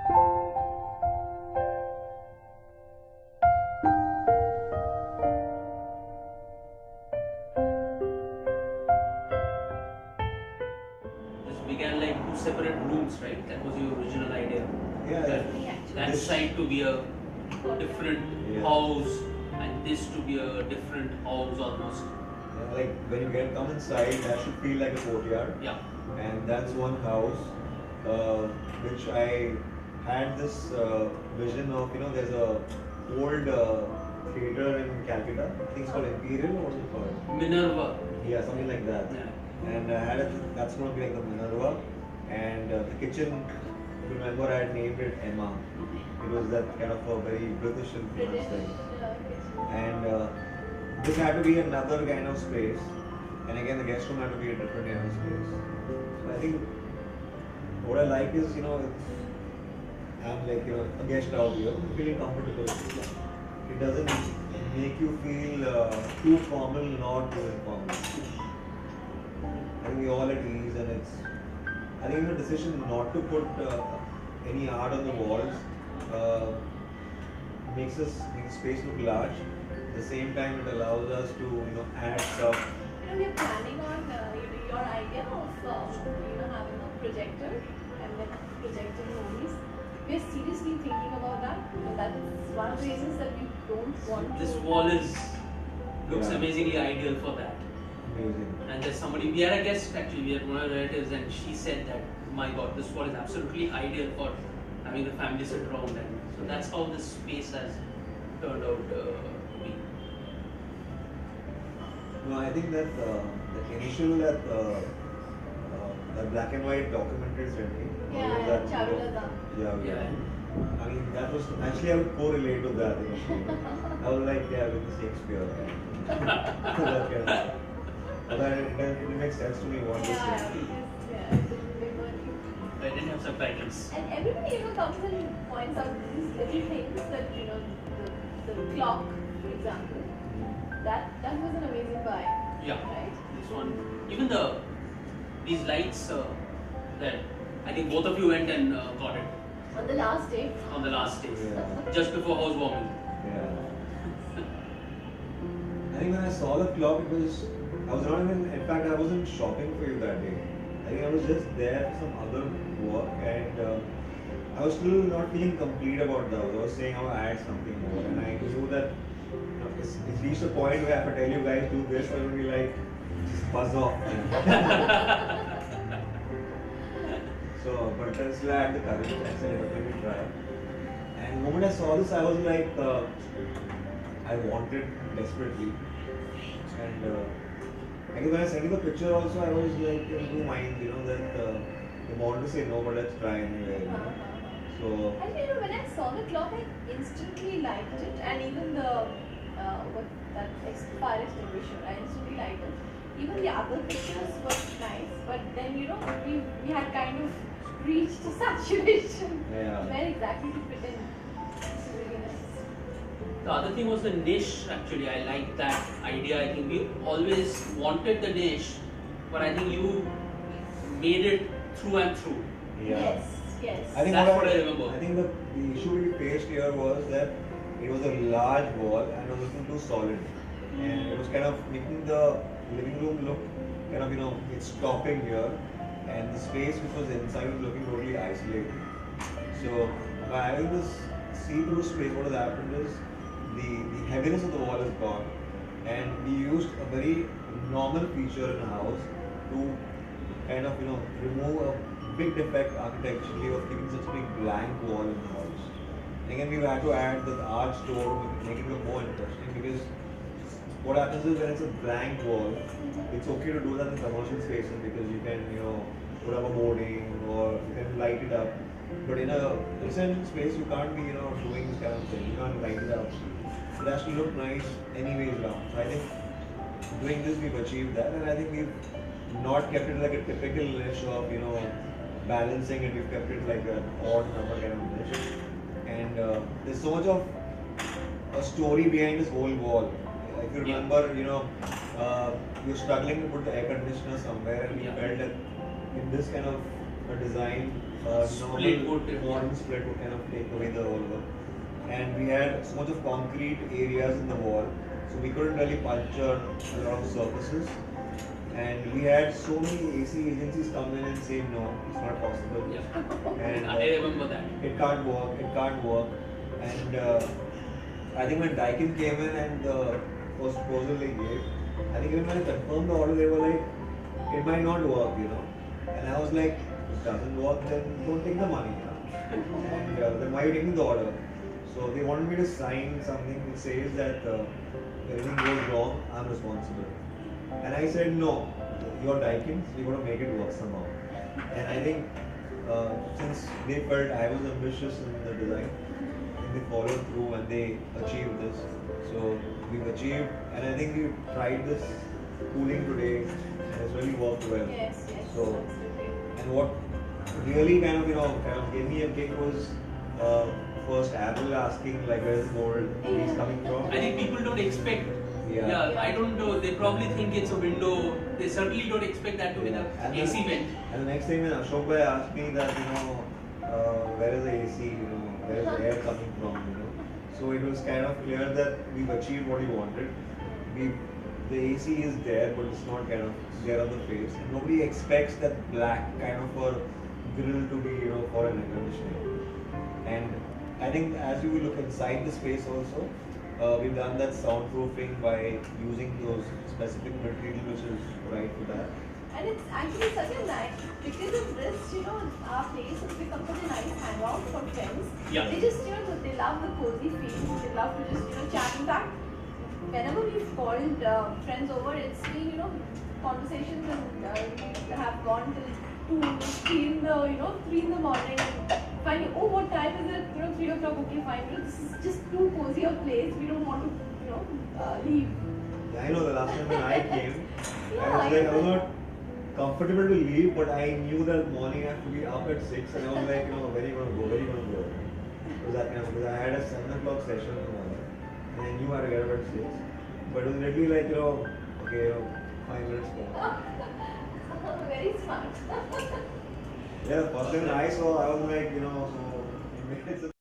This began like two separate rooms, right? That was your original idea. Yeah. That This- side to be a different Yeah. house and this to be a different house almost. Yeah, like when you come inside, that should feel like a courtyard. Yeah. And that's one house which I had this vision of, there's a old theater in Calcutta. I think it's called Imperial, or what's it called? Minerva. Yeah, something like that. Yeah. And I had that's going to be like the Minerva. And the kitchen, if you remember, I had named it Emma. It was that kind of a very British influence thing. And this had to be another kind of space. And again, the guest room had to be a different kind of space. So I think what I like is, I'm like, a guest out here, I'm feeling comfortable. It doesn't make you feel too formal, not too informal. I think we're all at ease, and I think the decision not to put any art on the walls makes the space look large. At the same time, it allows us to, add stuff. We're planning on your idea of having a projector and then projecting movies. We're seriously thinking about that. And that is one of the reasons that we don't want This to. wall looks Yeah. amazingly ideal for that. Amazing. And there's somebody, we had a guest actually, we had one of our relatives, and she said that, my god, this wall is absolutely ideal for having the family sit around. And so that's how this space has turned out to be. No, I think that the initial that black and white documentary is ready. Yeah, Charulata. Yeah. Yeah. I mean, that was actually I would correlate to that initially. I was like, yeah, with the Shakespeare. that kind of. But it makes sense to me what this Yeah, is. because, I didn't have subtitles. and everybody comes and points out these little things that the clock, for example, that was an amazing buy. Yeah. Right? This one, even these lights that I think both of you went and got it On the last day. on the last day, Yeah. just before housewarming. Yeah. I think when I saw the clock, I was not even, in fact, I wasn't shopping for you that day. I think I was just there for some other work, and I was still not feeling complete about that. I was saying I will add something more, and I knew that it's reached a point where if I tell you guys do this, I will be like, just buzz off. So, but then still I had the courage. I said, let me try. And the moment I saw this, I was like, I wanted desperately. And I think when I sent you the picture also, I was like in two minds, that I wanted to say no, but let's try anyway. So, Actually, when I saw the clock, I instantly liked it, and even the fire extinguisher, I instantly liked it. Even the other pictures were nice, but then we had kind of reached a saturation Yeah. where exactly to fit in. It's really nice. The other thing was the niche. Actually, I like that idea. I think we always wanted the niche, but I think you made it through and through. yeah. Yes. I think That's what I remember. I think the issue we faced here was that it was a large wall and it was looking too solid. And it was kind of making the living room look kind of, it's stopping here. And the space which was inside was looking totally isolated. So by having this see-through space, what has happened is the heaviness of the wall is gone. And we used a very normal feature in the house to kind of, remove a big defect architecturally of keeping such a big blank wall in the house. And again, we had to add the arch door to make it look more interesting, because what happens is when it's a blank wall, it's okay to do that in commercial spaces because you can, put up a boarding or you can light it up. But in a residential space, you can't be, doing this kind of thing. You can't light it up. It has to look nice anyways around. So I think doing this, we've achieved that, and I think we've not kept it like a typical niche of, balancing it. We've kept it like an odd number kind of niche. And there's so much of a story behind this whole wall. If you remember, you were struggling to put the air conditioner somewhere, and we felt that in this kind of a design, Split normal would, modern split would kind of take away the whole work. And we had so much of concrete areas in the wall, so we couldn't really puncture a lot of surfaces. And we had so many AC agencies come in and say no, it's not possible. Yeah. And I remember that. it can't work, it can't work. And I think when Daikin came in and the first proposal they gave, I think even when I confirmed the order, they were like, it might not work, you know. And I was like, it doesn't work, then don't take the money, you know. And then why are you taking the order? So they wanted me to sign something which says that if anything goes wrong, I'm responsible. And I said, no, you're Daikin, so you're going to make it work somehow. And I think since they felt I was ambitious in the design, they followed through and they achieved this. So we've achieved, and I think we tried this cooling today, and it's really worked well. Yes, yes. So, Absolutely. and what really kind of gave me a kick was first Apple asking like where is the mold is coming from. I think people don't expect. Yeah. I don't know. They probably think it's a window. They certainly don't expect that to be the And AC then- vent. And the next thing when Ashok Bhai asked me that, where is the AC, where is the air coming from, So it was kind of clear that we've achieved what we wanted. The AC is there, but it's not kind of there on the face. And nobody expects that black kind of a grill to be, for an air conditioning. And I think as you look inside the space also, we've done that soundproofing by using those specific material which is right for that. And it's actually such a nice, because of this, our place has become such a nice hangout for friends. Yeah. They just, they love the cozy feel. They love to just, chat. In fact, whenever we've called friends over, it's been, conversations and we have gone till 2, 3 in the, 3 in the morning. Finding, oh, what time is it? 3 o'clock, okay, fine. This is just too cozy a place. We don't want to, leave. Yeah, I know the last time when I came, Yeah, I was not comfortable to leave, but I knew that morning I have to be up at 6 and I was like, where are you going to go? Where are you going to go? Because I had a 7 o'clock session in the morning and I knew I had to get up at 6. But it was literally like, okay, 5 minutes more. Very smart. Yeah, the first time I saw, I was like, so it made it